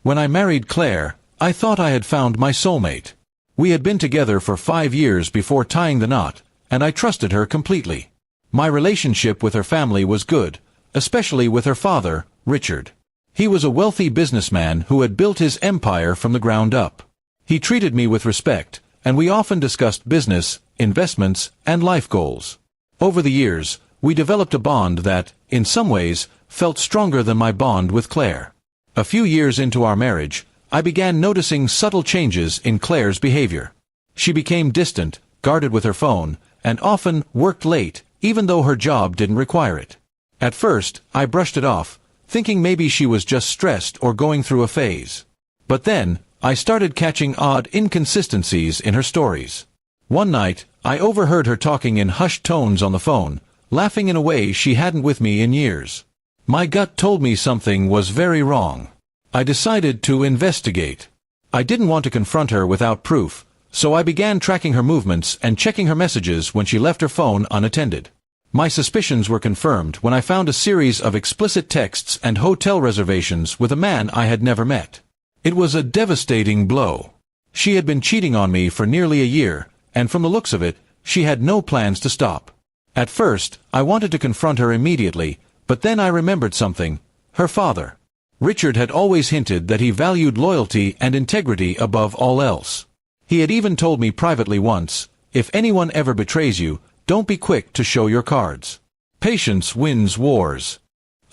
When I married Claire, I thought I had found my soulmate. We had been together for 5 years before tying the knot, and I trusted her completely. My relationship with her family was good, especially with her father, Richard. He was a wealthy businessman who had built his empire from the ground up. He treated me with respect, and we often discussed business, investments, and life goals. Over the years, we developed a bond that, in some ways, felt stronger than my bond with Claire. A few years into our marriage, I began noticing subtle changes in Claire's behavior. She became distant, guarded with her phone, and often worked late, even though her job didn't require it. At first, I brushed it off, thinking maybe she was just stressed or going through a phase. But then, I started catching odd inconsistencies in her stories. One night, I overheard her talking in hushed tones on the phone, laughing in a way she hadn't with me in years. My gut told me something was very wrong. I decided to investigate. I didn't want to confront her without proof, so I began tracking her movements and checking her messages when she left her phone unattended. My suspicions were confirmed when I found a series of explicit texts and hotel reservations with a man I had never met. It was a devastating blow. She had been cheating on me for nearly a year, and from the looks of it, she had no plans to stop. At first, I wanted to confront her immediately, but then I remembered something: her father. Richard had always hinted that he valued loyalty and integrity above all else. He had even told me privately once, "If anyone ever betrays you, don't be quick to show your cards. Patience wins wars."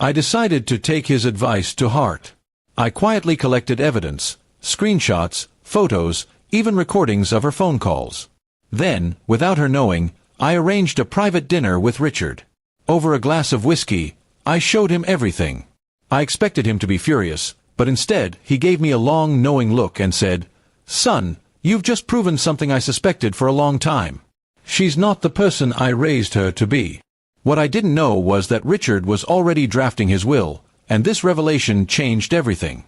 I decided to take his advice to heart. I quietly collected evidence, screenshots, photos, even recordings of her phone calls. Then, without her knowing, I arranged a private dinner with Richard. Over a glass of whiskey, I showed him everything. I expected him to be furious, but instead he gave me a long, knowing look and said, "Son, you've just proven something I suspected for a long time. She's not the person I raised her to be." What I didn't know was that Richard was already drafting his will, and this revelation changed everything.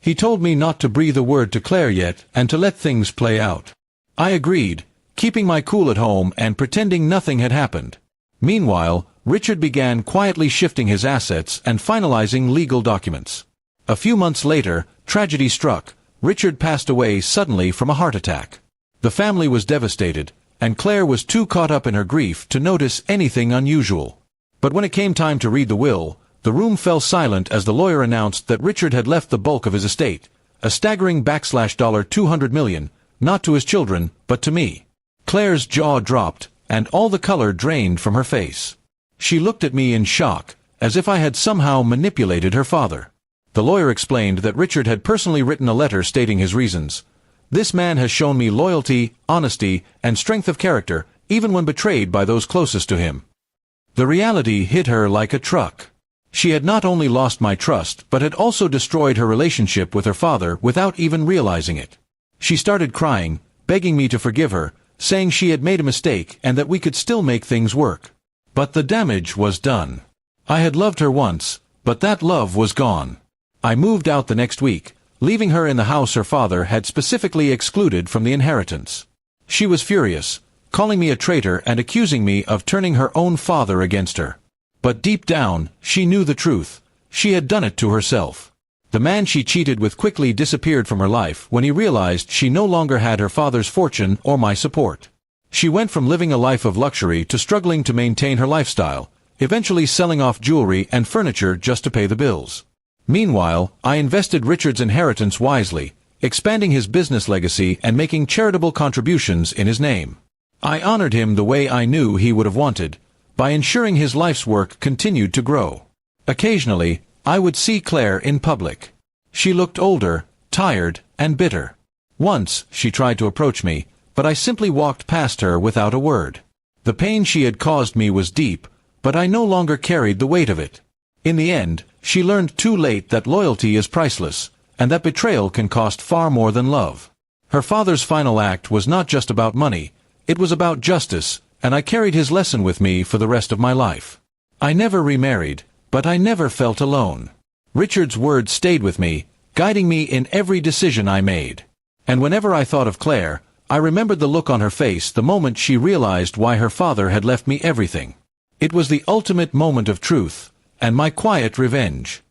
He told me not to breathe a word to Claire yet and to let things play out. I agreed, keeping my cool at home and pretending nothing had happened. Meanwhile, Richard began quietly shifting his assets and finalizing legal documents. A few months later, tragedy struck. Richard passed away suddenly from a heart attack. The family was devastated, and Claire was too caught up in her grief to notice anything unusual. But when it came time to read the will, the room fell silent as the lawyer announced that Richard had left the bulk of his estate, a staggering $200 million, not to his children, but to me. Claire's jaw dropped, and all the color drained from her face. She looked at me in shock, as if I had somehow manipulated her father. The lawyer explained that Richard had personally written a letter stating his reasons. "This man has shown me loyalty, honesty, and strength of character, even when betrayed by those closest to him." The reality hit her like a truck. She had not only lost my trust, but had also destroyed her relationship with her father without even realizing it. She started crying, begging me to forgive her, saying she had made a mistake and that we could still make things work. But the damage was done. I had loved her once, but that love was gone. I moved out the next week, leaving her in the house her father had specifically excluded from the inheritance. She was furious, calling me a traitor and accusing me of turning her own father against her. But deep down, she knew the truth. She had done it to herself. The man she cheated with quickly disappeared from her life when he realized she no longer had her father's fortune or my support. She went from living a life of luxury to struggling to maintain her lifestyle, eventually selling off jewelry and furniture just to pay the bills. Meanwhile, I invested Richard's inheritance wisely, expanding his business legacy and making charitable contributions in his name. I honored him the way I knew he would have wanted, by ensuring his life's work continued to grow. Occasionally, I would see Claire in public. She looked older, tired, and bitter. Once, she tried to approach me, but I simply walked past her without a word. The pain she had caused me was deep, but I no longer carried the weight of it. In the end, she learned too late that loyalty is priceless, and that betrayal can cost far more than love. Her father's final act was not just about money, it was about justice, and I carried his lesson with me for the rest of my life. I never remarried, but I never felt alone. Richard's words stayed with me, guiding me in every decision I made. And whenever I thought of Claire, I remembered the look on her face the moment she realized why her father had left me everything. It was the ultimate moment of truth, and my quiet revenge.